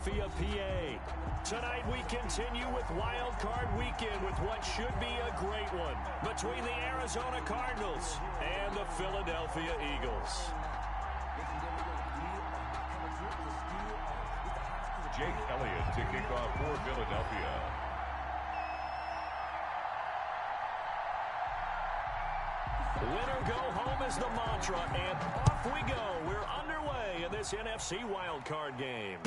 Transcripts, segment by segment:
PA. Tonight we continue with Wild Card Weekend with what should be a great one between the Arizona Cardinals and the Philadelphia Eagles. Jake Elliott to kick off for Philadelphia. Winner go home is the mantra, and off we go. We're underway in this NFC wildcard game.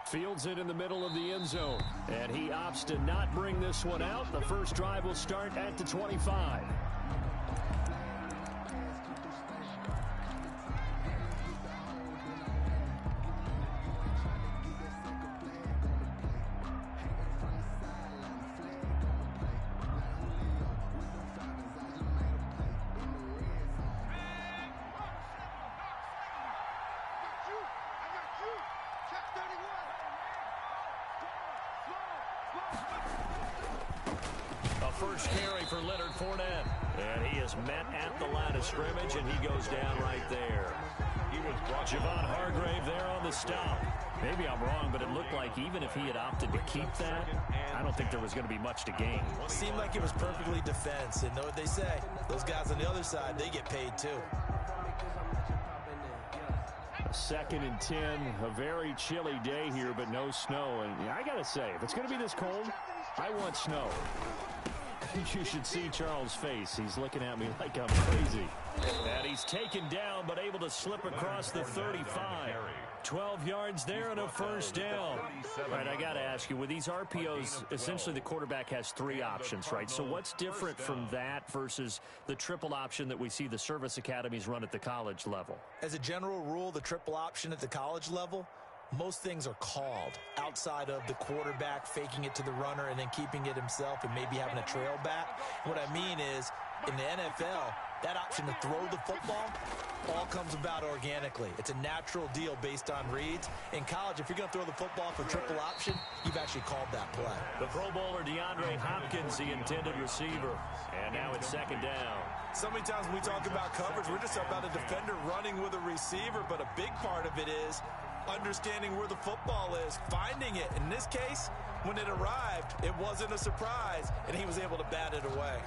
Fields it in the middle of the end zone, and he opts to not bring this one out. The first drive will start at the 25. First carry for Leonard Fournette. And he is met at the line of scrimmage, and he goes down right there. He was Javon Hargrave there on the stop. Maybe I'm wrong, but it looked like even if he had opted to keep that, I don't think there was going to be much to gain. It seemed like it was perfectly defense. And know what they say? Those guys on the other side, they get paid too. 2nd and 10, a very chilly day here, but no snow. And I got to say, if it's going to be this cold, I want snow. You should see Charles' face. He's looking at me like I'm crazy. And he's taken down, but able to slip across the 35. 12 yards there and a first down. All right, I got to ask you, with these RPOs, essentially the quarterback has 3 options, right? So what's different from that versus the triple option that we see the service academies run at the college level? As a general rule, the triple option at the college level, most things are called outside of the quarterback faking it to the runner and then keeping it himself and maybe having a trail back. What I mean is, in the NFL, that option to throw the football all comes about organically. It's a natural deal based on reads. In college, if you're going to throw the football for triple option, you've actually called that play. The Pro Bowler DeAndre Hopkins, the intended receiver. And now it's 2nd down. So many times when we talk about coverage, we're just about a defender running with a receiver, but a big part of it is understanding where the football is, finding it. In this case, when it arrived, it wasn't a surprise, and he was able to bat it away.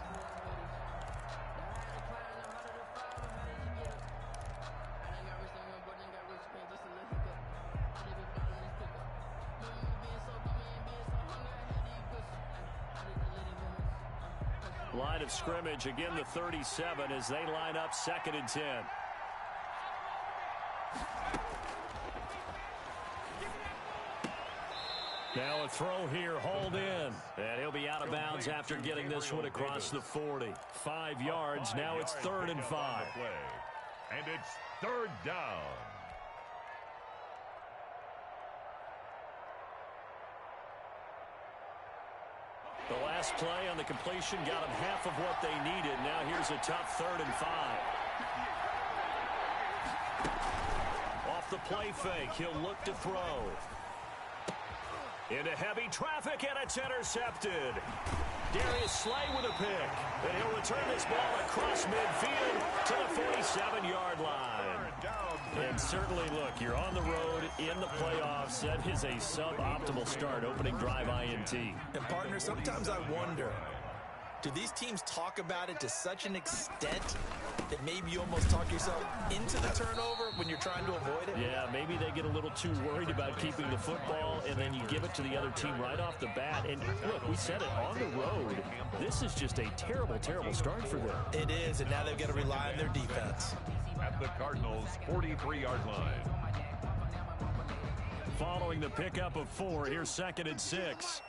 Line of scrimmage, again the 37 as they line up 2nd and 10. Now a throw here, hauled in. And he'll be out of bounds after getting this one across the 40. 5 yards, now it's 3rd and 5. And it's 3rd down. The last play on the completion got them half of what they needed. Now here's a tough 3rd and 5. Off the play fake, he'll look to throw. Into heavy traffic, and it's intercepted. Darius Slay with a pick. And he'll return this ball across midfield to the 47-yard line. And certainly, look, you're on the road in the playoffs. That is a suboptimal start, opening drive INT. And, partner, sometimes I wonder, do these teams talk about it to such an extent that maybe you almost talk yourself into the turnover when you're trying to avoid it? Yeah, maybe they get a little too worried about keeping the football, and then you give it to the other team right off the bat. And look, we said it, on the road, this is just a terrible, terrible start for them. It is, and now they've got to rely on their defense. At the Cardinals' 43-yard line. Following the pickup of 4, here's 2nd and 6.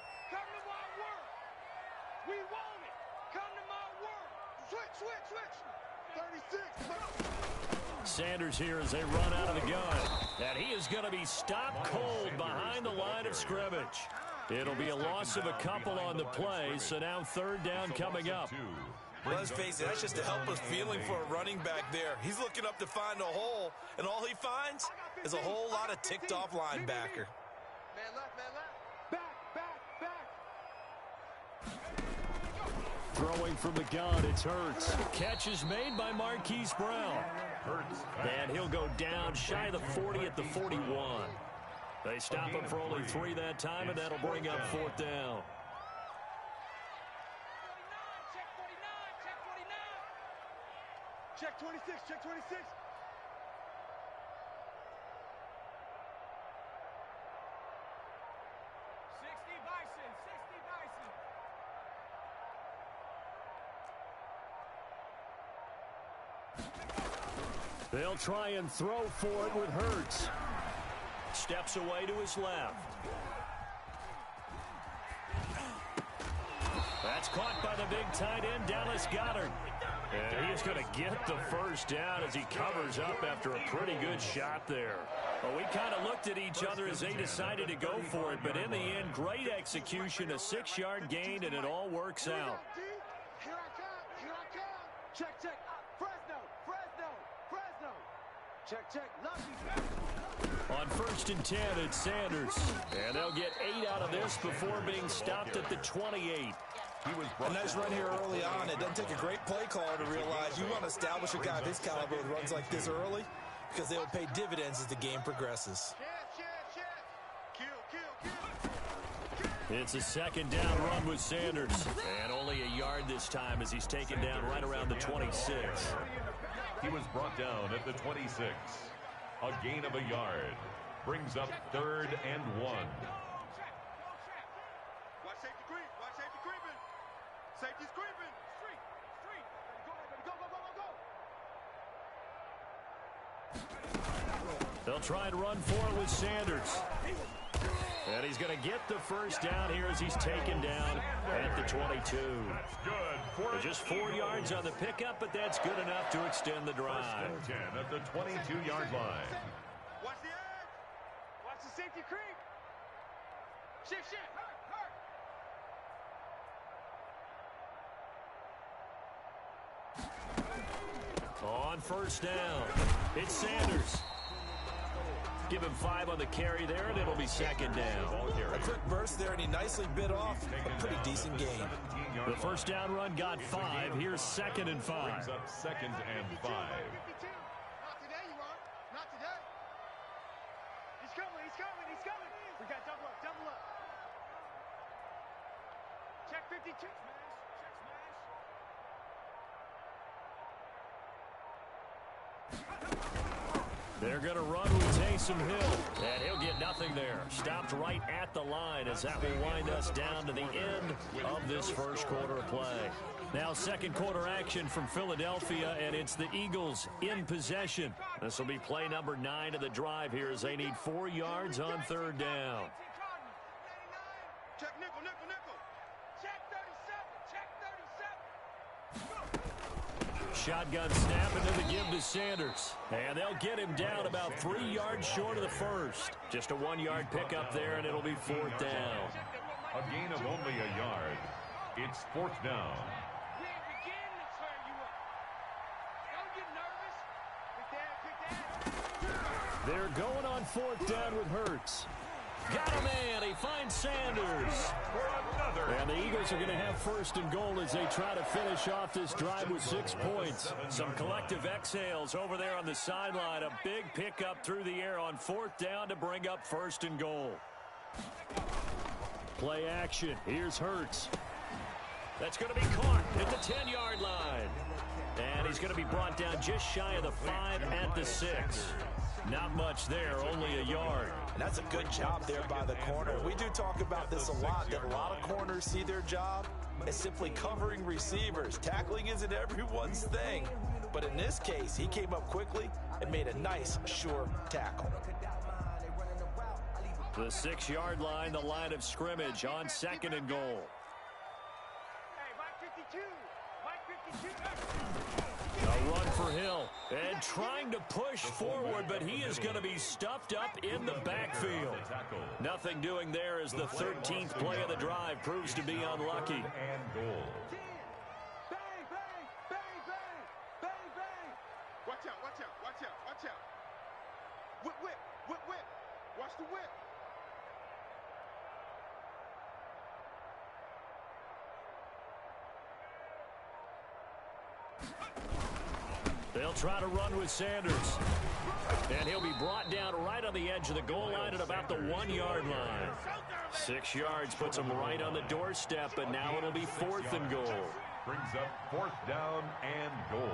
Sanders here as they run out of the gun. And he is going to be stopped cold behind the line of scrimmage. It'll be a loss of a couple on the play, so now 3rd down coming up. Well, let's face it, that's just a helpless feeling for a running back there. He's looking up to find a hole, and all he finds is a whole lot of ticked-off linebacker. Man left, man left. Back. Throwing from the gun, it's Hurts. Catch is made by Marquise Brown. And he'll go down shy of the 40 at the 41. They stop him for only 3 that time, and that'll bring up 4th down. Check 26, check 26. They'll try and throw for it with Hurts. Steps away to his left. That's caught by the big tight end, Dallas Goedert. And he's going to get the first down as he covers up after a pretty good shot there. Well, we kind of looked at each other as they decided to go for it, but in the end, great execution, a 6-yard gain, and it all works out. Here I come, here I come. Check, check. Fresno, Fresno, Fresno. Check, check. Love you. On 1st and 10, it's Sanders. And they'll get 8 out of this before being stopped at the 28. A nice run here early on. It doesn't take a great play caller to realize you want to establish a guy of his caliber with runs like this early because they will pay dividends as the game progresses. It's a 2nd down run with Sanders. And only a yard this time as he's taken down right around the 26. He was brought down at the 26. A gain of a yard. Brings up 3rd and 1. Watch safety creep. Watch safety creeping. Safety's creeping. Street. Street. Go, go, go, go, go. They'll try and run for it with Sanders. And he's going to get the first down here as he's taken down at the 22. That's good. Just 4 yards on the pickup, but that's good enough to extend the drive. 1st and 10 at the 22-yard line. Watch the edge. Watch the safety creep. Shift, shift. Hurt, hurt. On 1st down, it's Sanders. Give him 5 on the carry there, and it'll be 2nd down. A quick burst there, and he nicely bit off a pretty decent gain. The first down run got 5. Here's 2nd and 5. Brings up 2nd and 5. Not today, you are. Not today. He's coming, he's coming, he's coming. We got double up, double up. Check 52. Check smash. They're going to run with Taysom Hill, and he'll get nothing there. Stopped right at the line as that will wind us down to the end of this first quarter of play. Now 2nd quarter action from Philadelphia, and it's the Eagles in possession. This will be play number 9 of the drive here as they need 4 yards on 3rd down. Check nickel, nickel, nickel. Check 37, check 37. Shotgun snap into the give to Sanders. And they'll get him down about 3 yards short of the first. Just a 1-yard pickup there, and it'll be 4th down. A gain of only a yard. It's 4th down. We ain't beginning to turn you up. Don't get nervous. Pick that. They're going on 4th down with Hurts. Got a man. He finds Sanders. And the Eagles are going to have 1st and goal as they try to finish off this drive with 6 points. Some collective exhales over there on the sideline. A big pickup through the air on 4th down to bring up 1st and goal. Play action. Here's Hurts. That's going to be caught at the 10-yard line. And he's going to be brought down just shy of the 5 at the 6. Not much there, only a yard. And that's a good job there by the corner. We do talk about this a lot, that a lot of corners see their job as simply covering receivers. Tackling isn't everyone's thing. But in this case, he came up quickly and made a nice, sure tackle. The 6-yard line, the line of scrimmage on 2nd and goal. Hey, Mike 52. Mike 52. A run for Hill, and trying to push forward, but he is going to be stuffed up in the backfield. Nothing doing there as the 13th play of the drive proves to be unlucky. And goal. Bang, bang, bang, bang, bang, bang. Watch out, watch out, watch out, watch out. Whip, whip, whip, whip. Watch the whip. They'll They'll try to run with Sanders. And he'll be brought down right on the edge of the goal line at about the 1-yard line. 6 yards puts him right on the doorstep, but now it'll be 4th and goal. Brings up 4th down and goal.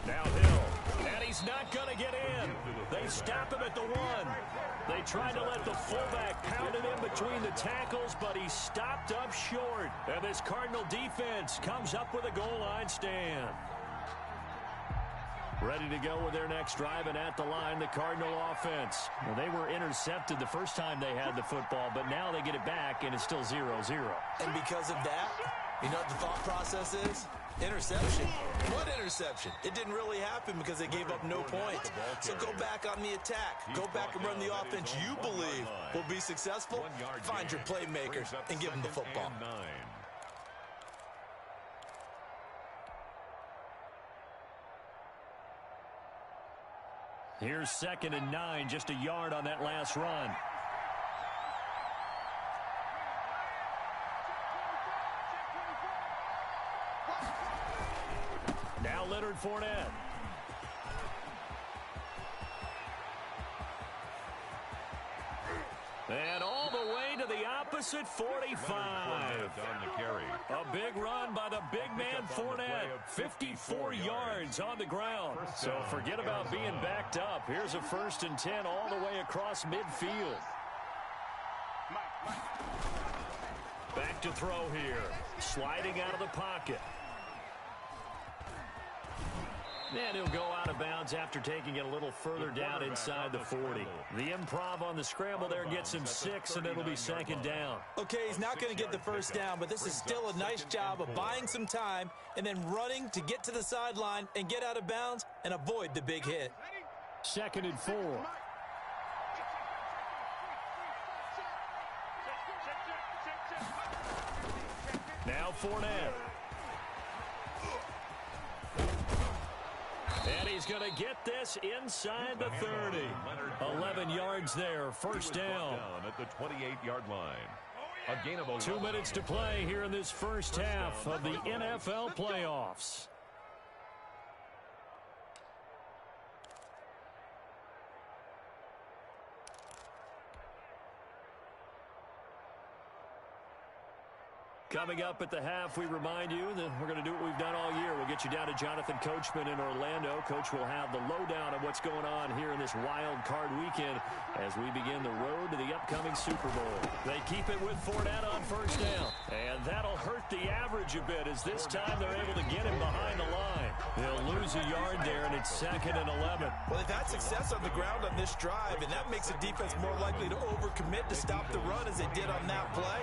Downhill, and he's not going to get in. They stop him at the 1. They tried to let the fullback pound it in between the tackles, but he stopped up short. And this Cardinal defense comes up with a goal line stand. Ready to go with their next drive, and at the line, the Cardinal offense. Well, they were intercepted the first time they had the football, but now they get it back, and it's still 0-0. And because of that, you know what the thought process is? Interception. What interception? It didn't really happen because they gave up no points. So go back on the attack. Go back and run the offense you believe will be successful. Find your playmakers and give them the football. Here's 2nd and 9, just a yard on that last run. Now Leonard Fournette. And all the way to the opposite 45. A big run by the big man Fournette. 54 yards on the ground. So forget about being backed up. Here's a 1st and 10 all the way across midfield. Back to throw here. Sliding out of the pocket. And he'll go out of bounds after taking it a little further down inside the 40. The improv on the scramble there gets him 6, and it'll be 2nd down. Okay, he's not going to get the first down, but this is still a nice job of buying some time and then running to get to the sideline and get out of bounds and avoid the big hit. 2nd and 4. Now Fournette. And he's going to get this inside the 30. 11 yards there, 1st down. At the 28-yard line. A gain of 2 minutes to play here in this first half of the NFL playoffs. Coming up at the half, we remind you that we're going to do what we've done all year. We'll get you down to Jonathan Coachman in Orlando. Coach will have the lowdown of what's going on here in this wild card weekend as we begin the road to the upcoming Super Bowl. They keep it with Fournette on 1st down. And that'll hurt the average a bit as this time they're able to get him behind the line. They'll lose a yard there, and it's 2nd and 11. Well, they've had success on the ground on this drive, and that makes the defense more likely to overcommit to stop the run as they did on that play.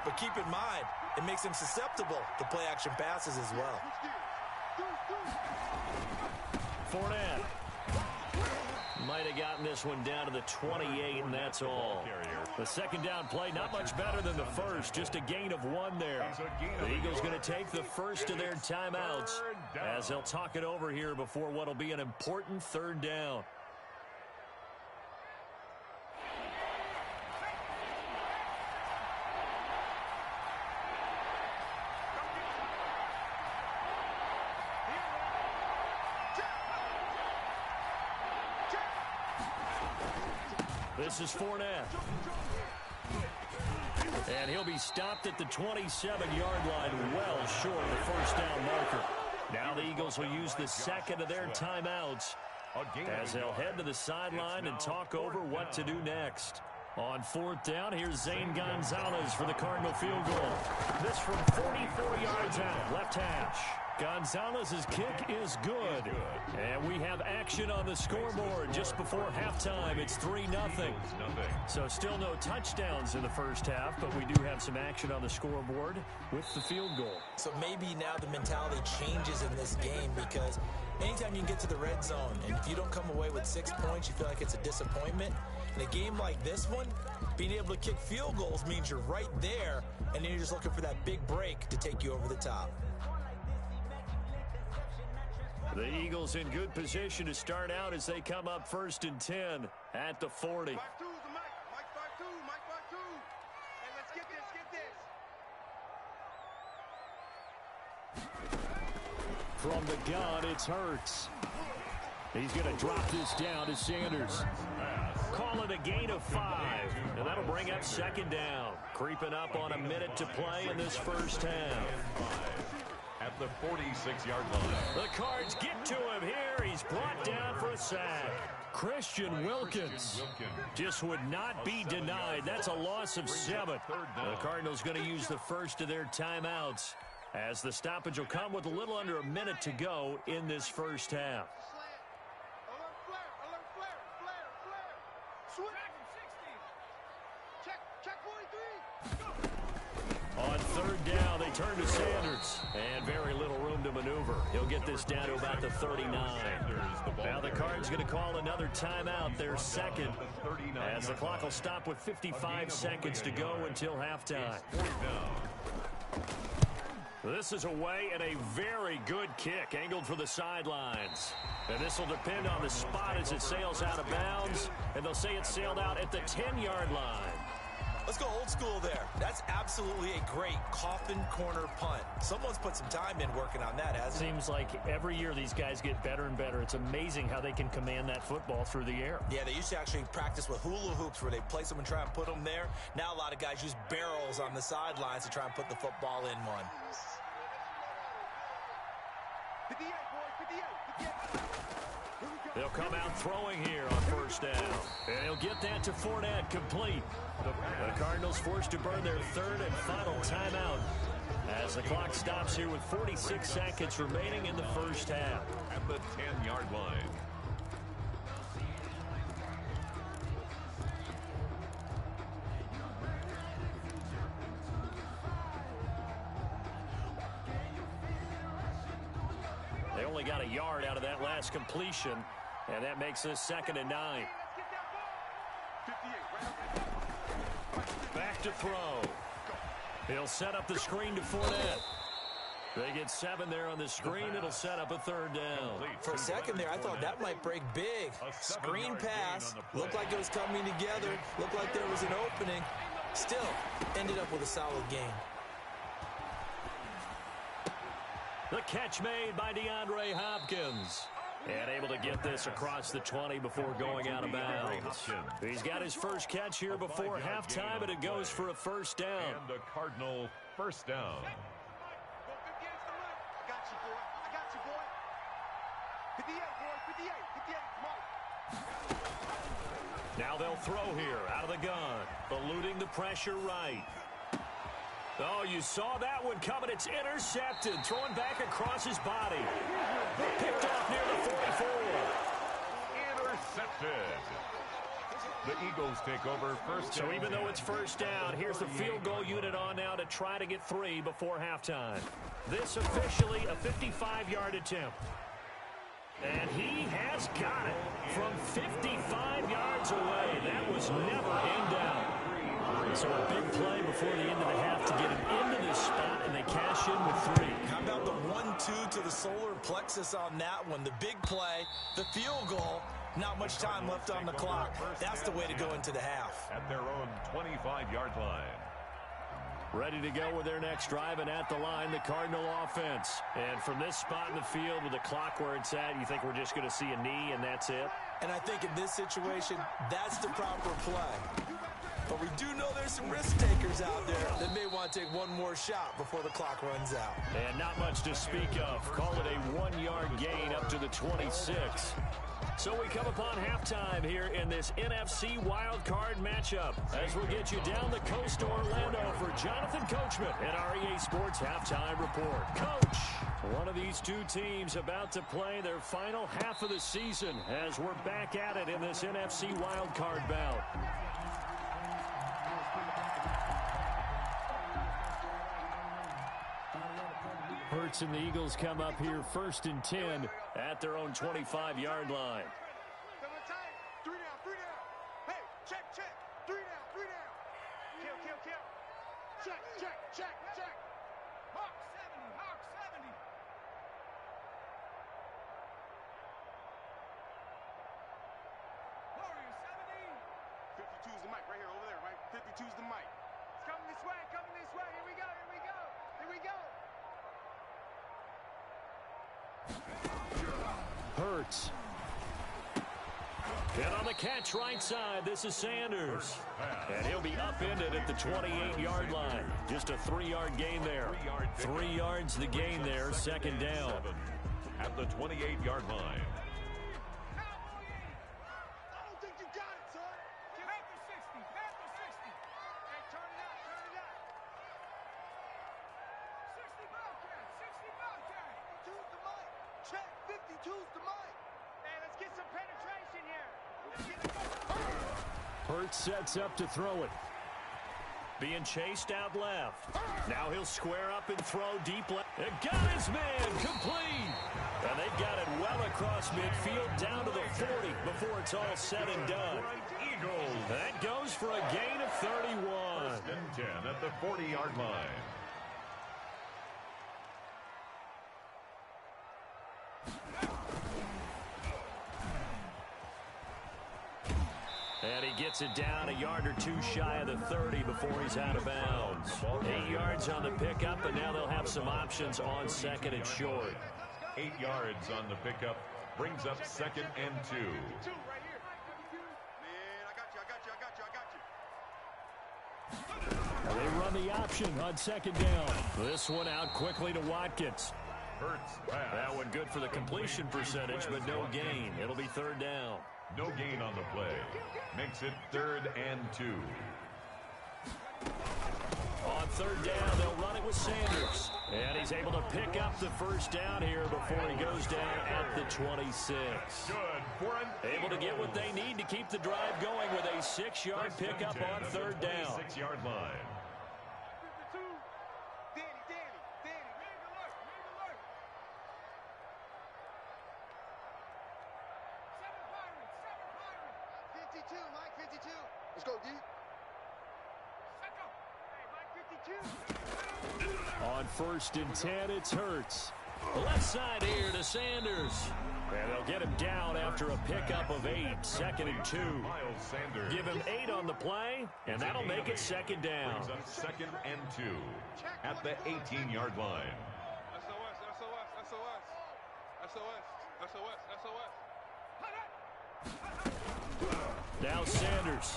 But keep in mind, it makes them susceptible to play-action passes as well. Fournette might have gotten this one down to the 28, and that's all. The 2nd down play, not much better than the first, just a gain of 1 there. The Eagles going to take the first of their timeouts as they'll talk it over here before what will be an important 3rd down. This is Fournette. And he'll be stopped at the 27-yard line, well short of the 1st down marker. Now the Eagles will use the 2nd of their timeouts as they'll head to the sideline and talk over what to do next. On 4th down, here's Zane Gonzalez for the Cardinal field goal. This from 44 yards out, left hash. Gonzalez's kick is good. And we have action on the scoreboard just before halftime. It's 3-0. So still no touchdowns in the first half, but we do have some action on the scoreboard with the field goal. So maybe now the mentality changes in this game because anytime you can get to the red zone, and if you don't come away with 6 points, you feel like it's a disappointment. In a game like this one, being able to kick field goals means you're right there, and then you're just looking for that big break to take you over the top. The Eagles in good position to start out as they come up 1st and 10 at the 40. From the gun, it's Hurts. He's going to drop this down to Sanders. Call it a gain of 5, and that'll bring up second down. Creeping up on a minute to play in this first half. At the 46-yard line. The Cards get to him here. He's brought down for a sack. Christian Wilkins just would not be denied. That's a loss of 7. The Cardinals going to use the first of their timeouts, as the stoppage will come with a little under a minute to go in this first half. On third down, they turn to Sanders, and very little room to maneuver. He'll get this down to about the 39. Now the Cards going to call another timeout, their second, as the clock will stop with 55 seconds to go until halftime. This is away, and a very good kick angled for the sidelines. And this will depend on the spot as it sails out of bounds, and they'll say it sailed out at the 10-yard line. Let's go old school there. That's absolutely a great coffin corner punt. Someone's put some time in working on that, hasn't it? Seems like every year these guys get better and better. It's amazing how they can command that football through the air. Yeah, they used to actually practice with hula hoops where they place them and try and put them there. Now a lot of guys use barrels on the sidelines to try and put the football in one. 58, boy, 58. They'll come out throwing here on first down. And he'll get that to Fournette, complete. The Cardinals forced to burn their third and final timeout as the clock stops here with 46 seconds remaining in the first half. At the 10-yard line. They only got a yard out of that last completion, and that makes this 2nd and 9. Back to throw. He'll set up the screen to Fournette. They get 7 there on the screen. It'll set up a third down. For a second there, I thought that might break big. Screen pass. Looked like it was coming together. Looked like there was an opening. Still, ended up with a solid game. The catch made by DeAndre Hopkins. And able to get this across the 20 before going out of bounds. He's got his first catch here before halftime, and it goes for a first down. And a Cardinal first down. I got you, boy. I got you, boy. 58, boy. 58. 58. Come on. Now they'll throw here out of the gun. Eluding the pressure right. Oh, you saw that one coming. It's intercepted. Throwing back across his body. Picked off near the 44. Intercepted. The Eagles take over first. So even though it's first down, here's the field goal unit on now to try to get 3 before halftime. This officially a 55-yard attempt. And he has got it from 55 yards away. That was never in doubt. So a big play before the end of the half to get him into this spot, and they cash in with 3. How about the 1-2 to the solar plexus on that one? The big play, the field goal, not much time left on the clock. That's the way to go into the half. At their own 25-yard line. Ready to go with their next drive, and at the line, the Cardinal offense. And from this spot in the field with the clock where it's at, you think we're just going to see a knee and that's it? And I think in this situation, that's the proper play. But we do know there's some risk takers out there that may want to take one more shot before the clock runs out. And not much to speak of. Call it a 1-yard gain up to the 26. So we come upon halftime here in this NFC wildcard matchup as we'll get you down the coast to Orlando for Jonathan Coachman and our EA Sports Halftime Report. Coach, one of these two teams about to play their final half of the season as we're back at it in this NFC wildcard bout. Hurts and the Eagles come up here 1st and 10 at their own 25-yard line. 3 down, 3 down. Hey, check, check. 3 down, 3 down. Kill, kill, kill. Check, check, check, check. Hawk 70, Hawk 70. Warrior 70. 52's the mic right here, over there, right? 52's the mic. It's coming this way, coming this way. Here we go, here we go, here we go. Hurts. And on the catch right side, this is Sanders. And he'll be upended at the 28-yard line. Just a 3-yard gain there. 3 yards the gain there, second down. At the 28-yard line. I don't think you got it, son. Back to 60. Back to 60. Hey, turn it out. Turn it out. 60 Bobcat. 60 Bobcat. 52's the mic. Check. 52's the mic. Hey, let's get some penetration here. Hurts sets up to throw it. Being chased out left. Now he'll square up and throw deep left. And got his man complete. And they've got it well across midfield down to the 40 before it's all said and done. Eagles. That goes for a gain of 31. First and 10 at the 40-yard line. And he gets it down a yard or two shy of the 30 before he's out of bounds. 8 yards on the pickup, and now they'll have some options on second and short. 8 yards on the pickup brings up second and 2. Man, I got you. And they run the option on second down. This one out quickly to Watkins. Hurts pass. That one good for the completion percentage, but no gain. It'll be third down. No gain on the play. Makes it 3rd and 2. On third down, they'll run it with Sanders. And he's able to pick up the first down here before he goes down at the 26. Good for an Able to get what they need to keep the drive going with a 6-yard pickup on third down. 6-yard line. 52. Danny. Ring alert. 52, Mike, 52. Let's go, D. Second. Hey, Mike, 52. On first and 10, it's Hurts. Left side here to Sanders. And they'll get him down after a pickup of 8. Second and 2. Miles Sanders. Give him 8 on the play, and that'll make it second down. Brings up second and 2 at the 18-yard line. SOS. Now Sanders.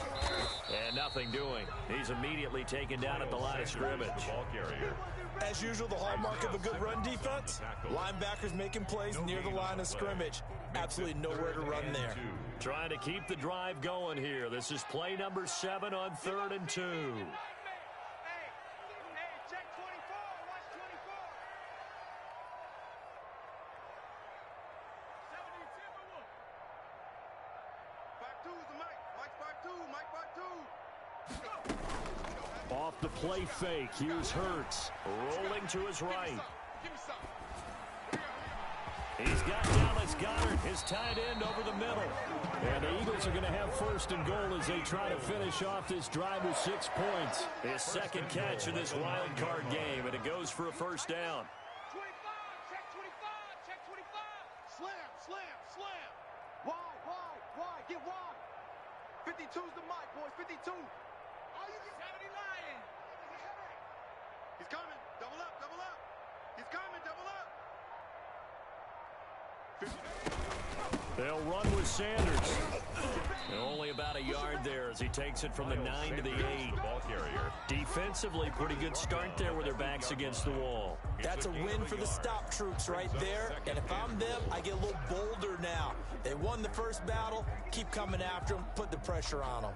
And nothing doing. He's immediately taken down at the line of scrimmage. The ball carrier. As usual, the hallmark of a good run defense, linebackers making plays near the line of scrimmage. Absolutely nowhere to run there. Trying to keep the drive going here. This is play number 7 on 3rd and 2. Hey, check 24. Watch 24. 70 Timberwolf. 5-2 is the Mike. Mike 5-2. Off the play fake. Here's Hurts. Rolling to his right. He's got Dallas Goedert, his tight end, over the middle. And the Eagles are going to have first and goal as they try to finish off this drive with 6 points. His second catch in this wild card game, and it goes for a first down. 25. Check 25. Slam. Wide. Get wide. 52's the mic, boys. 52. Oh, you get 70 Lion. He's coming. Double up. He's coming. Double up. They'll run with Sanders. And only about a yard there as he takes it from the 9 to the 8. The ball carrier. Defensively, pretty good start there with their backs against the wall. That's a win for the stop troops right there. And if I'm them, I get a little bolder now. They won the first battle. Keep coming after them. Put the pressure on them.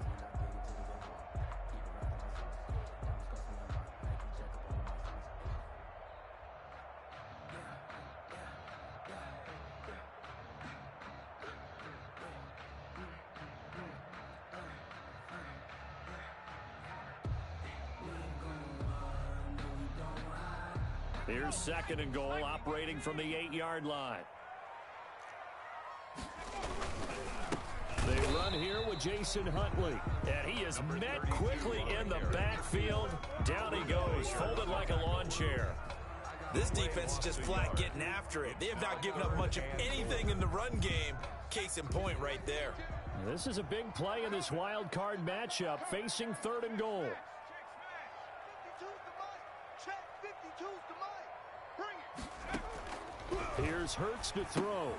Here's second and goal, operating from the 8-yard line. They run here with Jason Huntley. And he is met quickly in the backfield. Down he goes, folded like a lawn chair. This defense is just flat getting after it. They have not given up much of anything in the run game. Case in point right there. This is a big play in this wild card matchup, facing third and goal. 52's the mic. Check 52's the mic. Bring it. Here's Hurts to throw.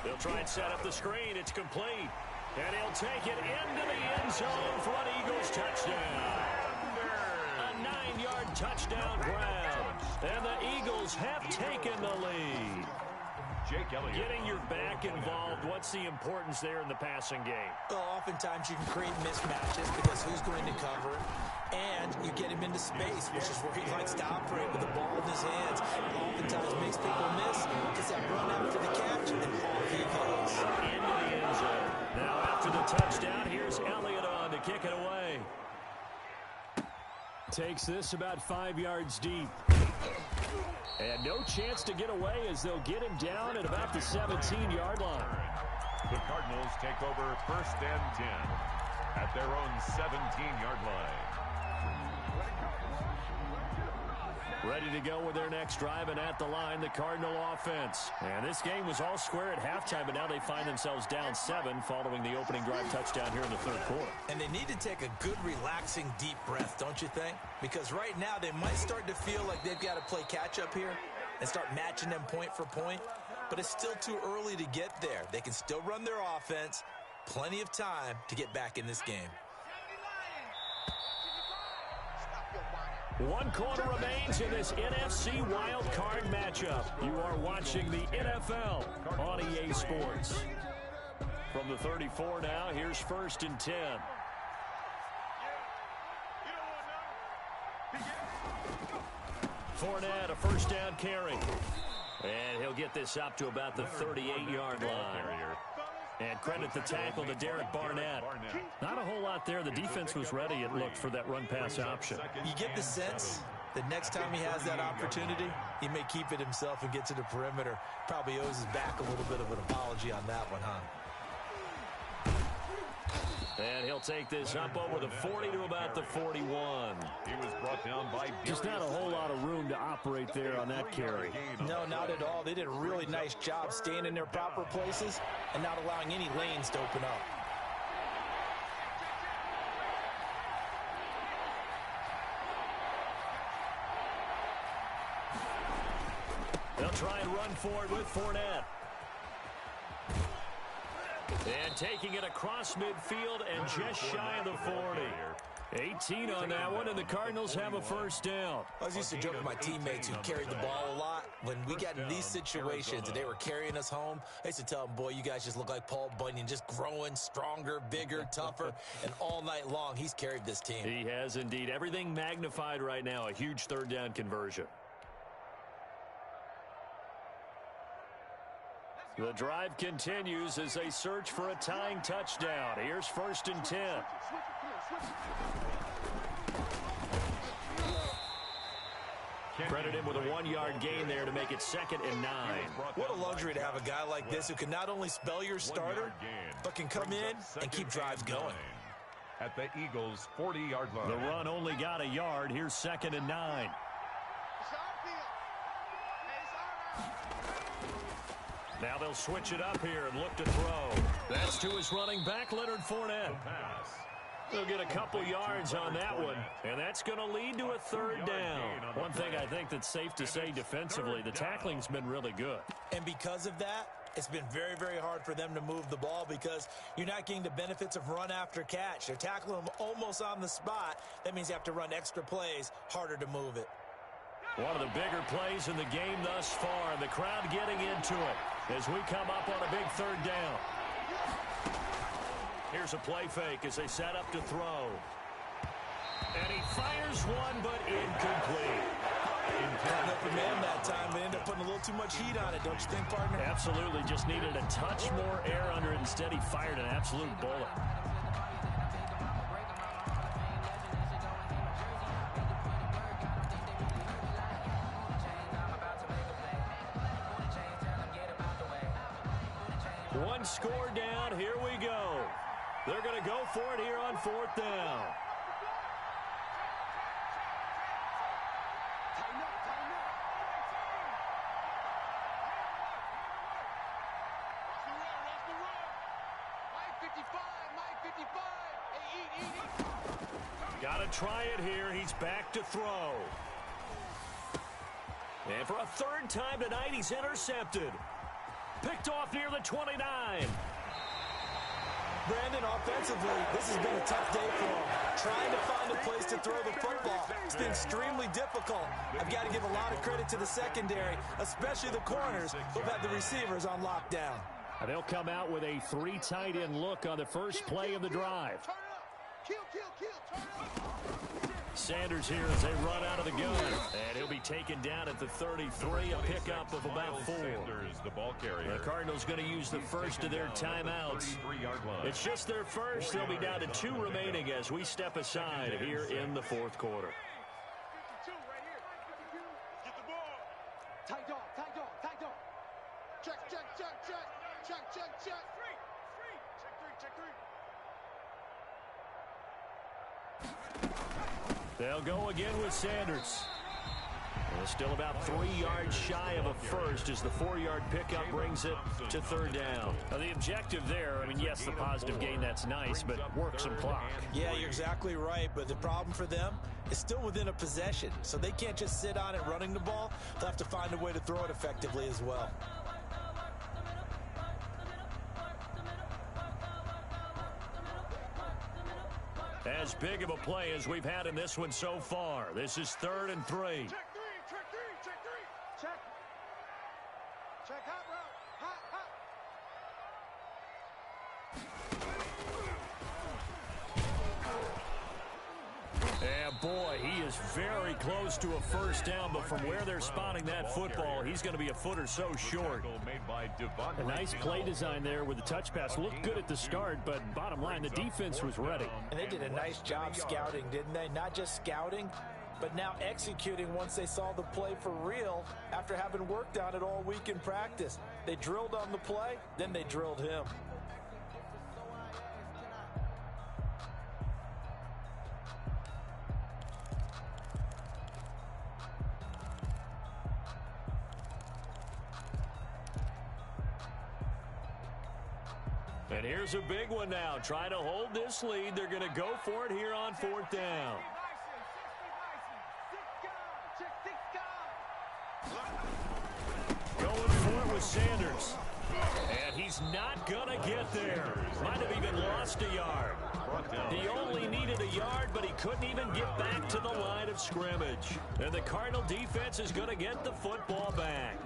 They'll try and set up the screen. It's complete. And he'll take it into the end zone for an Eagles touchdown. A 9-yard touchdown grab. And the Eagles have taken the lead. Jake Elliott. Getting your back involved, what's the importance there in the passing game? Well, oftentimes you can create mismatches because who's going to cover, and you get him into space, which is where he likes to operate with the ball in his hands. Oftentimes makes people miss, gets that run after the catch, and off he goes. Into the end zone. Now after the touchdown, here's Elliott on to kick it away. Takes this about 5 yards deep. And no chance to get away as they'll get him down at about the 17-yard line. The Cardinals take over 1st and 10 at their own 17-yard line. Ready to go with their next drive, and at the line, the Cardinal offense. And this game was all square at halftime, but now they find themselves down 7 following the opening drive touchdown here in the third quarter. And they need to take a good, relaxing, deep breath, don't you think? Because right now they might start to feel like they've got to play catch-up here and start matching them point for point. But it's still too early to get there. They can still run their offense. Plenty of time to get back in this game. 1 quarter remains in this NFC Wild Card matchup. You are watching the NFL on EA Sports. From the 34 now, here's 1st and 10. Fournette, a first down carry. And he'll get this up to about the 38-yard line. And credit the tackle to Derek Barnett. Not a whole lot there. The defense was ready, it looked, for that run-pass option. You get the sense that next time he has that opportunity, he may keep it himself and get to the perimeter. Probably owes his back a little bit of an apology on that one, huh? And he'll take this up over the 40 to about the 41. He was brought down by just not a whole lot of room to operate there on that carry. No, not at all. They did a really nice job staying in their proper places and not allowing any lanes to open up. They'll try and run forward with Fournette. And taking it across midfield and just shy of the 40. 18 on that one, and the Cardinals have a first down. I was used to joke with my teammates who carried the ball a lot. When we got in these situations and they were carrying us home, I used to tell them, boy, you guys just look like Paul Bunyan, just growing stronger, bigger, tougher, and all night long he's carried this team. He has indeed. Everything magnified right now, a huge third down conversion. The drive continues as they search for a tying touchdown. Here's 1st and 10. Credit him with a 1-yard gain there to make it 2nd and 9. What a luxury to have a guy like this who can not only spell your starter, but can come in and keep drives going. At the Eagles' 40-yard line. The run only got a yard. Here's 2nd and 9. Now they'll switch it up here and look to throw. That's to his running back, Leonard Fournette. They'll get a couple yards on that one, and that's going to lead to a 3rd down. One thing I think that's safe to say defensively, the tackling's been really good. And because of that, it's been very, very hard for them to move the ball because you're not getting the benefits of run after catch. They're tackling them almost on the spot. That means you have to run extra plays, harder to move it. One of the bigger plays in the game thus far, and the crowd getting into it as we come up on a big 3rd down. Here's a play fake as they set up to throw. And he fires one, but incomplete. Cutting up a man that time, they end up putting a little too much heat on it, don't you think, partner? Absolutely, just needed a touch more air under it. Instead, he fired an absolute bullet. One score down, here we go. They're going to go for it here on 4th down. Got to try it here. He's back to throw. And for a third time tonight, he's intercepted. Picked off near the 29. Brandon, offensively, this has been a tough day for him. Trying to find a place to throw the football. It's been extremely difficult. I've got to give a lot of credit to the secondary, especially the corners who've had the receivers on lockdown. They'll come out with a 3 tight end look on the first play of the drive. Sanders here as they run out of the gun. And he'll be taken down at the 33, a pickup of about 4. Sanders, the ball carrier. The Cardinals going to use the first of their timeouts. It's just their first. They'll be down to 2 remaining as we step aside here in the fourth quarter. Get the ball. Tight dog, tight dog, tight dog. Check, check, check, check. Check, check, check. Three. Check 3, check 3. They'll go again with Sanders. They're still about 3 yards shy of a first as the 4-yard pickup brings it to third down. Now the objective there, I mean, yes, the positive gain, that's nice, but work some clock. Yeah, you're exactly right, but the problem for them is still within a possession, so they can't just sit on it running the ball. They'll have to find a way to throw it effectively as well. As big of a play as we've had in this one so far. This is 3rd and 3. Check 3, check 3, check 3. Check. Check hot route. Hot, hot. And boy, he is very close to a first down, but from where they're spotting that football, he's going to be a foot or so short. A nice play design there with the touch pass. Looked good at the start, but bottom line, the defense was ready. And they did a nice job scouting, didn't they? Not just scouting, but now executing once they saw the play for real after having worked on it all week in practice. They drilled on the play, then they drilled him. And here's a big one now. Trying to hold this lead. They're going to go for it here on 4th down. Going for it with Sanders. And he's not going to get there. Might have even lost a yard. He only needed a yard, but he couldn't even get back to the line of scrimmage. And the Cardinal defense is going to get the football back.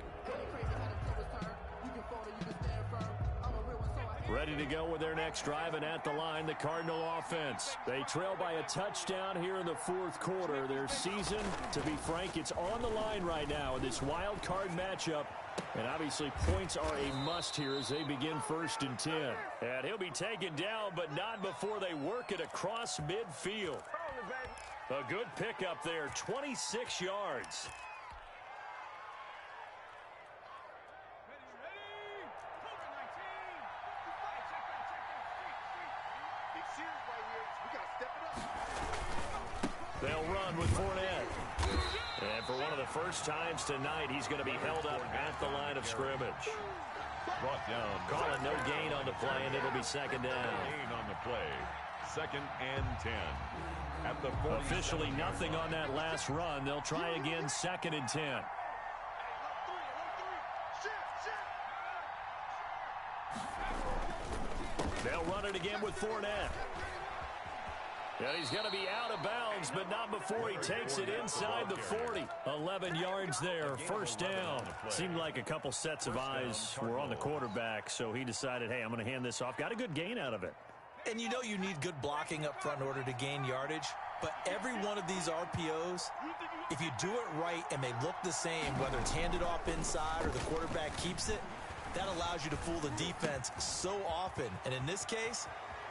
Ready to go with their next drive, and at the line, the Cardinal offense. They trail by a touchdown here in the 4th quarter. Their season, to be frank, it's on the line right now in this wild card matchup. And obviously points are a must here as they begin 1st and 10. And he'll be taken down, but not before they work it across midfield. A good pickup there, 26 yards. They'll run with Fournette. And for one of the first times tonight, he's going to be held up at the line of scrimmage. Brought down. Calling no gain on the play, and it'll be 2nd down. Gain on the play. 2nd and 10. At the 40. Officially nothing on that last run. They'll try again, 2nd and 10. They'll run it again with Fournette. And he's going to be out of bounds, but not before he takes it inside the 40. 11 yards there, 1st down. Seemed like a couple sets of eyes were on the quarterback, so he decided, hey, I'm going to hand this off. Got a good gain out of it. And you know you need good blocking up front in order to gain yardage, but every one of these RPOs, if you do it right and they look the same, whether it's handed off inside or the quarterback keeps it, that allows you to fool the defense so often. And in this case,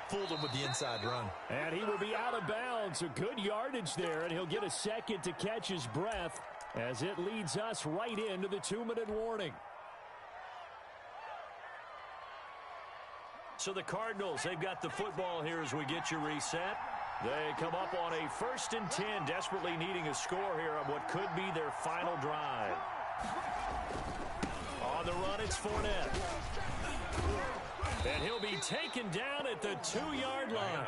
fooled him with the inside run. And he will be out of bounds. A good yardage there, and he'll get a second to catch his breath as it leads us right into the 2-minute warning. So the Cardinals, they've got the football here as we get you reset. They come up on a 1st and 10, desperately needing a score here on what could be their final drive. On the run, it's Fournette. And he'll be taken down at the 2-yard line.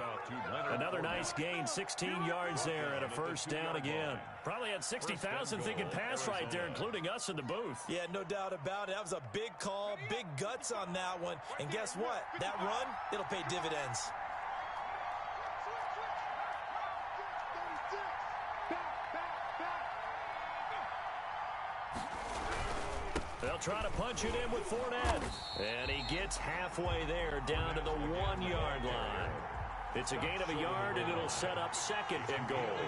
Another nice gain, 16 yards there and a first down again. Probably had 60,000 thinking pass right there, including us in the booth. Yeah, no doubt about it. That was a big call, big guts on that one. And guess what? That run, it'll pay dividends. They'll try to punch it in with Fournette. And he gets halfway there, down to the 1-yard line. It's a gain of a yard, and it'll set up second and goal.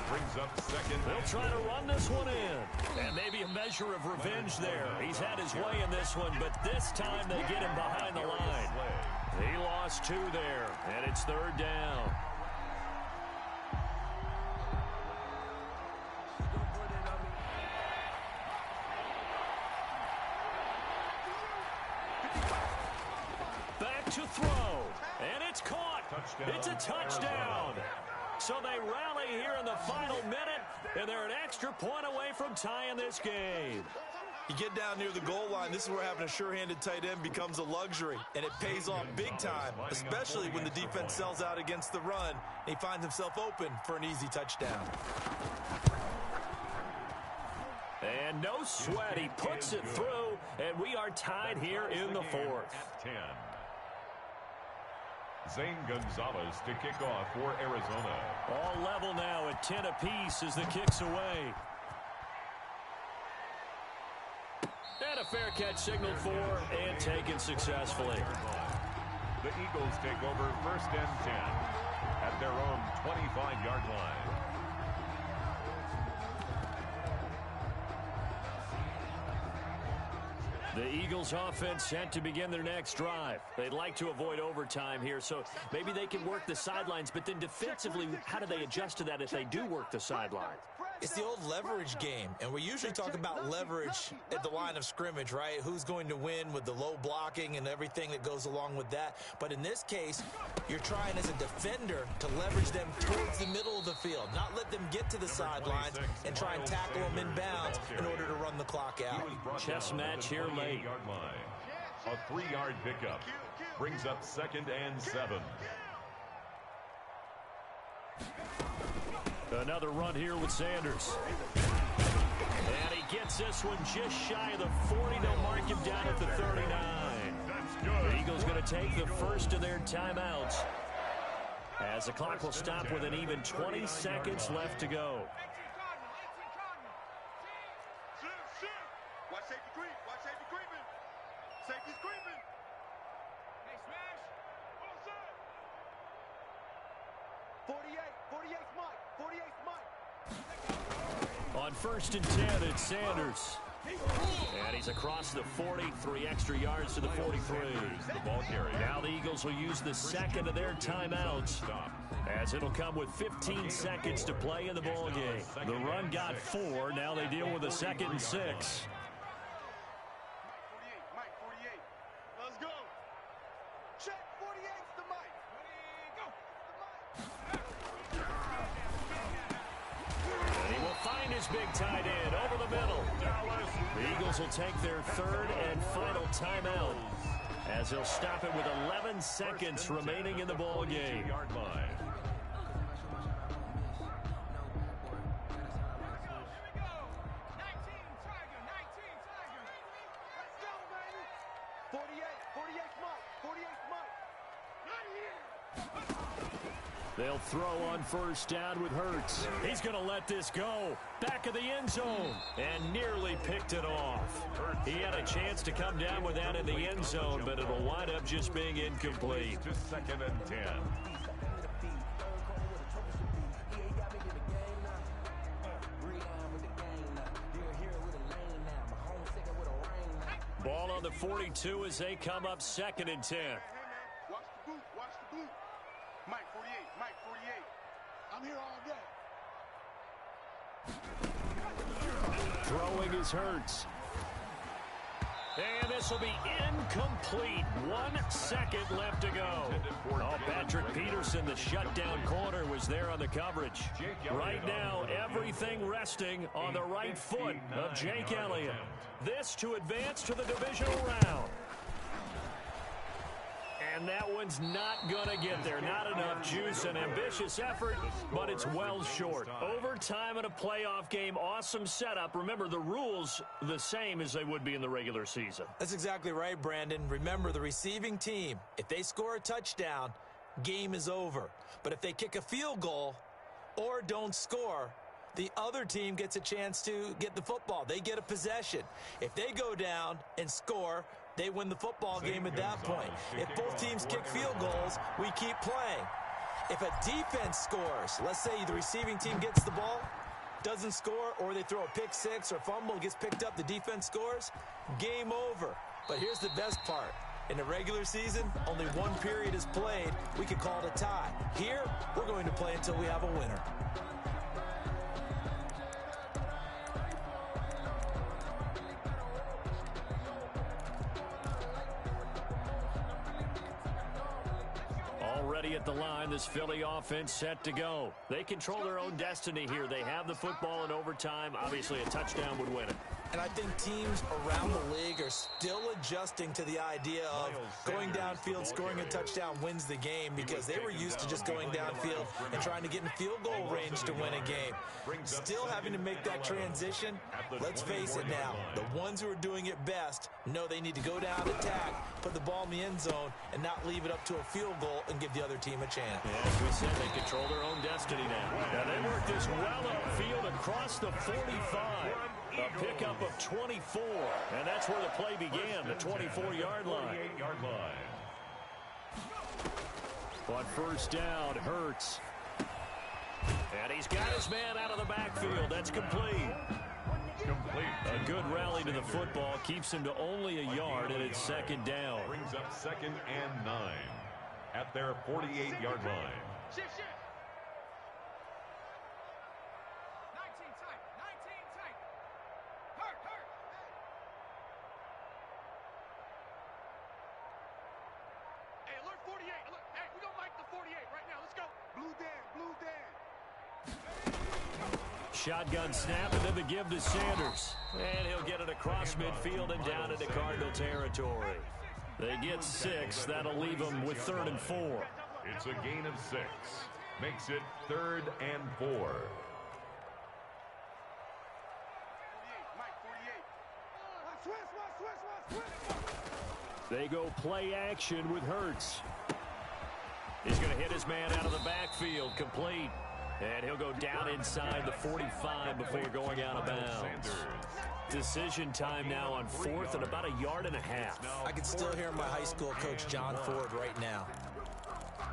Brings up second. They'll try to run this one in. And maybe a measure of revenge there. He's had his way in this one, but this time they get him behind the line. He lost 2 there, and it's third down. To throw, and it's caught. Touchdown. It's a touchdown. So they rally here in the final minute, and they're an extra point away from tying this game. You get down near the goal line, this is where having a sure-handed tight end becomes a luxury, and it pays off big time, especially when the defense sells out against the run, and he finds himself open for an easy touchdown. And no sweat, he puts it through, and we are tied here in the fourth. At 10. Zane Gonzalez to kick off for Arizona. All level now at 10 apiece as the kick's away. And a fair catch signaled for and taken successfully. The Eagles take over first and 10 at their own 25-yard line. The Eagles offense set to begin their next drive. They'd like to avoid overtime here, so maybe they can work the sidelines, but then defensively, how do they adjust to that if they do work the sideline? It's the old leverage game, and we usually talk about leverage at the line of scrimmage, right? Who's going to win with the low blocking and everything that goes along with that. But in this case, you're trying as a defender to leverage them towards the middle of the field, not let them get to the sidelines and try and tackle them in bounds in order to run the clock out. Chess match here late. A 3-yard pickup brings up second and 7. Another run here with Sanders. And he gets this one just shy of the 40. They'll mark him down at the 39. That's good. The Eagles going to take the first of their timeouts, as the clock will stop with an even 20 seconds left to go. Watch safety creep. Watch safety creeping. Safety's creeping. Hey, smash. 48. 48's Mike. 48's Mike. On first and 10, it's Sanders. And he's across the 40, 3 extra yards to the 43. The ball carrier. Now the Eagles will use the second of their timeouts, as it'll come with 15 seconds to play in the ball game. The run got 4. Now they deal with a second and 6. Mike 48. Let's go. Check 48's the Mike. And he will find his big tight end over the middle. The Eagles will take their third and final timeout, as they'll stop it with 11 seconds remaining in the ball game. Line. They'll throw on first down with Hurts. He's going to let this go. Back of the end zone. And nearly picked it off. He had a chance to come down with that in the end zone, but it'll wind up just being incomplete. To second and 10. Ball on the 42 as they come up second and 10. Watch the boot. Watch the boot. Mike 48. Mike 48. I'm here all day. Throwing is Hurts. And this will be incomplete. 1 second left to go. Oh, Patrick Peterson, the shutdown corner, was there on the coverage. Right now, everything resting on the right foot of Jake Elliott. This to advance to the divisional round. And that one's not going to get there. Not enough juice. An ambitious effort, but it's well short. Overtime in a playoff game. Awesome setup. Remember, the rules the same as they would be in the regular season. That's exactly right, Brandon. Remember, the receiving team, if they score a touchdown, game is over. But if they kick a field goal or don't score, the other team gets a chance to get the football. They get a possession. If they go down and score, they win the football game at that point. If both teams kick field goals, we keep playing. If a defense scores, let's say the receiving team gets the ball, doesn't score, or they throw a pick six or fumble, gets picked up, the defense scores, game over. But here's the best part. In the regular season, only one period is played. We could call it a tie. Here, we're going to play until we have a winner. Already at the line, this Philly offense set to go. They control their own destiny here. They have the football in overtime. Obviously, a touchdown would win it. And I think teams around the league are still adjusting to the idea of going downfield, scoring a touchdown wins the game, because they were used to just going downfield and trying to get in field goal range to win a game. Still having to make that transition. Let's face it now, the ones who are doing it best know they need to go down, attack, put the ball in the end zone, and not leave it up to a field goal and give the other team a chance. Yeah, as we said, they control their own destiny now. Now they work this well upfield across the 45. A pickup of 24, and that's where the play began, the 24-yard line. But first down, Hurts. And he's got his man out of the backfield. That's complete. A good rally to the football keeps him to only a yard, and it's second down. Brings up 2nd and 9 at their 48-yard line. Shotgun snap, and then the give to Sanders. And he'll get it across midfield and down into Cardinal territory. They get 6. That'll leave them with 3rd and 4. It's a gain of 6. Makes it 3rd and 4. They go play action with Hurts. He's going to hit his man out of the backfield, complete. And he'll go down inside the 45 before going out of bounds. Decision time now on 4th and about a yard and a half. I can still hear my high school coach, John Ford, right now.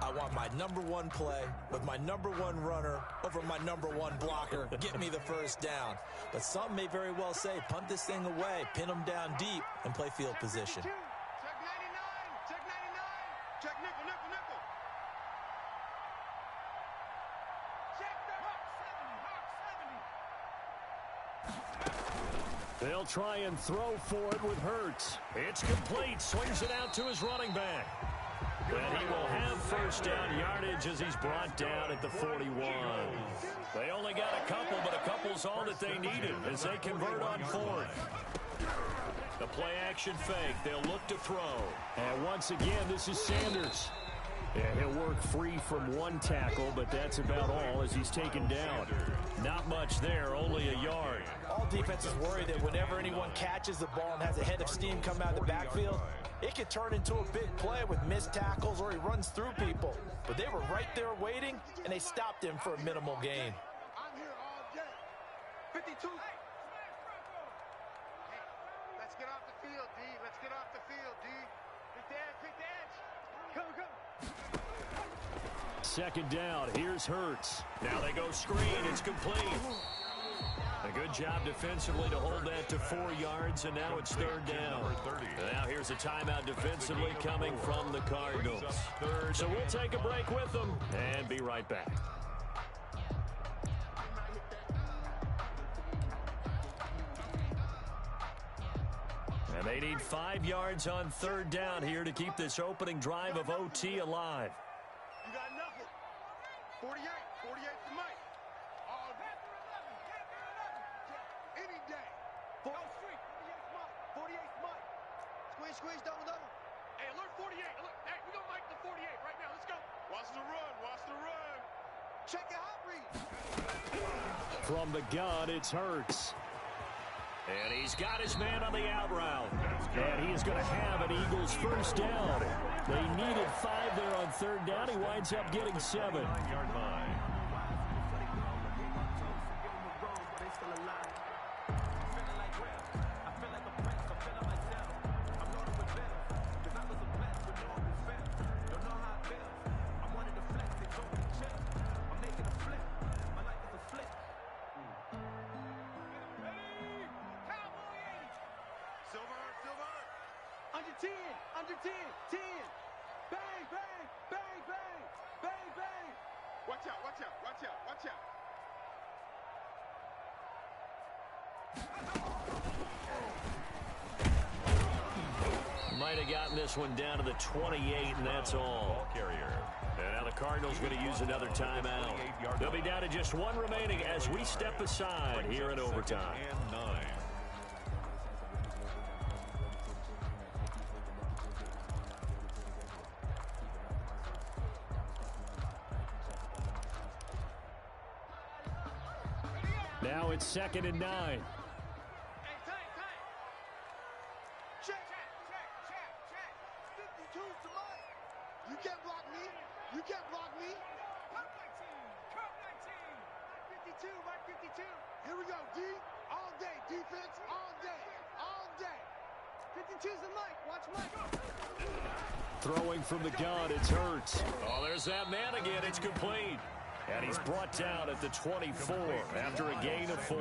I want my number one play with my number one runner over my number one blocker. Get me the first down. But some may very well say, punt this thing away, pin them down deep, and play field position. Check 99, check 99, check nickel, nickel, nickel. Check the Hawk 70, They'll try and throw for it with Hurts. It's complete. Swings it out to his running back. And he will have first down yardage as he's brought down at the 41. They only got a couple, but a couple's all that they needed as they convert on 4th. The play action fake. They'll look to throw. And once again, this is Sanders. And he'll work free from one tackle, but that's about all as he's taken down. Not much there, only a yard. All defenses worry that whenever anyone catches the ball and has a head of steam come out of the backfield, it could turn into a big play with missed tackles or he runs through people. But they were right there waiting, and they stopped him for a minimal gain. I'm here all day. 52. Let's get off the field, D. Let's get off the field, D. Pick the edge, pick the edge. Go, go. Second down, here's Hurts. Now they go screen, it's complete. A good job defensively to hold that to 4 yards, and now it's 3rd down. Now here's a timeout defensively coming from the Cardinals. So we'll take a break with them and be right back. And they need 5 yards on 3rd down here to keep this opening drive of OT alive. You got nothing. 48 to Mike. All day. Any day. 48's Mike. 48's Mike. Squeeze, double. Hey, alert 48. Alert. Hey, we're going to mic the 48 right now. Let's go. Watch the run. Watch the run. Check your hot read. From the gun, it's Hurts. And he's got his man on the out route. And he is going to have an Eagles first down. They needed 5 there on third down. He winds up getting 7. 9-yard line. Under 10, under 10, 10. Bang, bang, bang, bang, bang, bang. Watch out, watch out, watch out, watch out. Might have gotten this one down to the 28, and that's all. Ball carrier. And now the Cardinals going to use another timeout. They'll be down to just 1 remaining as we step aside here in overtime. And 9. Now it's 2nd and 9. Hey, time. Check, check. 52's to mine. You can't block me. You can't block me. Come 19. 52, right 52. Here we go, D. All day. Defense, all day. All day. 52's the mic. Watch Mike. Throwing from the gun, it's Hurts. Oh, there's that man again. It's complete. And he's brought down at the 24 after a gain of 4.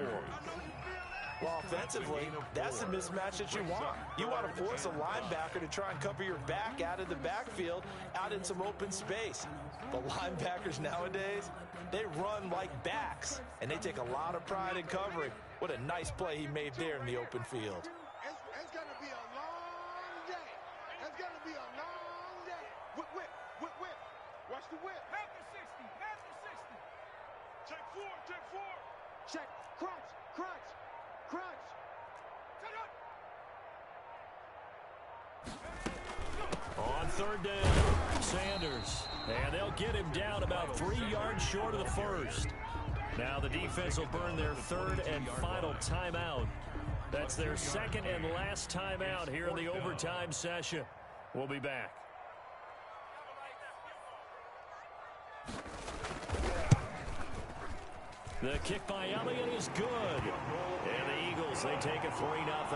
Well, offensively, that's the mismatch that you want. You want to force a linebacker to try and cover your back out of the backfield, out in some open space. The linebackers nowadays, they run like backs, and they take a lot of pride in covering. What a nice play he made there in the open field. It's going to be a long day. It's going to be a long day. Whip. Watch the whip. Panther 60. Check 4. Check. Crunch. On third down, Sanders. And they'll get him down about 3 yards short of the first. Now the defense will burn their 3rd and final timeout. That's their 2nd and last timeout here in the overtime session. We'll be back. The kick by Elliott is good. And the Eagles, they take a 3-0 lead. They're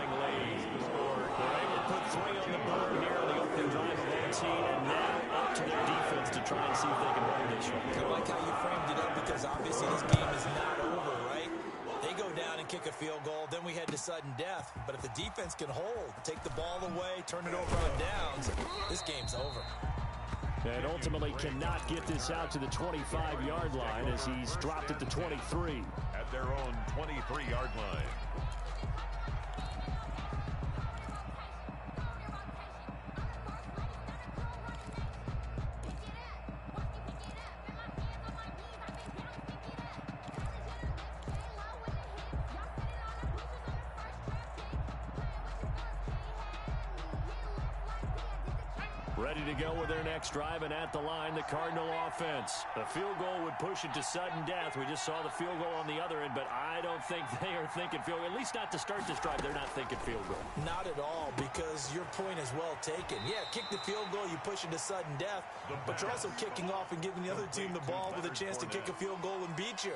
able to put 3 on the board here on the opening drive of 18, and now up to their defense to try and see if they can hold this one. I like how you framed it up because obviously this game is not over, right? They go down and kick a field goal, then we head to sudden death. But if the defense can hold, take the ball away, turn it over on downs, this game's over. And ultimately cannot get this out to the 25-yard line as he's dropped at the 23. At their own 23-yard line. Ready to go with their next drive, and at the line, the Cardinal offense. The field goal would push it to sudden death. We just saw the field goal on the other end, but I don't think they are thinking field goal. At least not to start this drive. They're not thinking field goal. Not at all, because your point is well taken. Yeah, kick the field goal, you push it to sudden death, but you're also kicking off and giving the other team the ball with a chance to kick a field goal and beat you.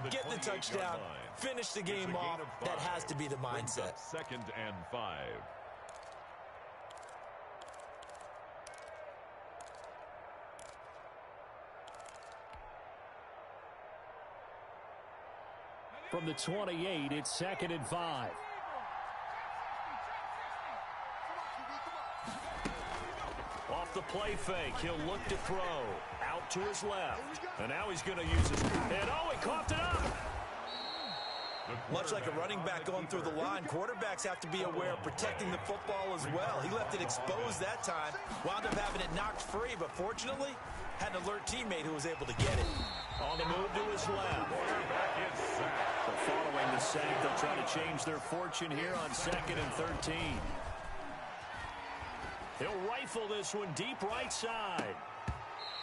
Get the touchdown, finish the game off. That has to be the mindset. 2nd and 5. From the 28, it's 2nd and 5. Off the play fake, he'll look to throw. Out to his left. And now he's going to use his... And oh, he coughed it up! Much like a running back going through the line, quarterbacks have to be aware of protecting the football as well. He left it exposed that time, wound up having it knocked free, but fortunately, had an alert teammate who was able to get it. On the move to his left. So following the sack, they'll try to change their fortune here on 2nd and 13. He'll rifle this one deep right side.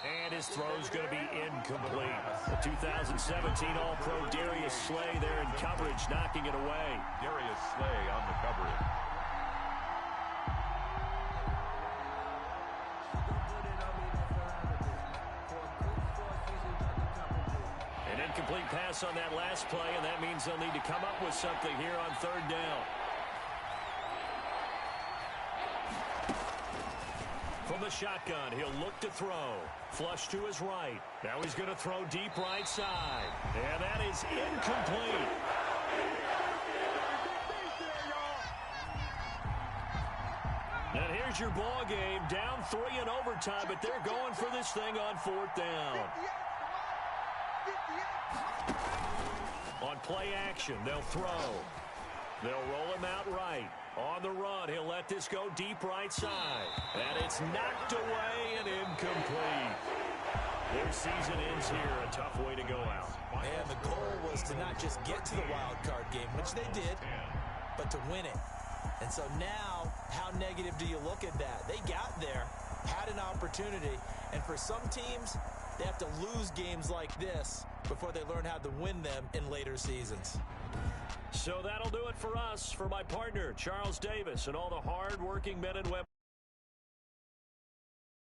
And his throw's going to be incomplete. The 2017 All-Pro Darius Slay there in coverage, knocking it away. Darius Slay on the coverage. An incomplete pass on that last play, and that means they'll need to come up with something here on third down. From the shotgun, he'll look to throw. Flush to his right. Now he's going to throw deep right side. And that is incomplete. And here's your ball game. Down 3 in overtime, but they're going for this thing on fourth down. On play action, they'll throw. They'll roll him out right. On the run, he'll let this go deep right side. And it's knocked away and incomplete. Their season ends here. A tough way to go out. And the goal was to not just get to the wild card game, which they did, but to win it. And so now, how negative do you look at that? They got there, had an opportunity, and for some teams, they have to lose games like this before they learn how to win them in later seasons. So that'll do it for us. For my partner, Charles Davis, and all the hard-working men and women.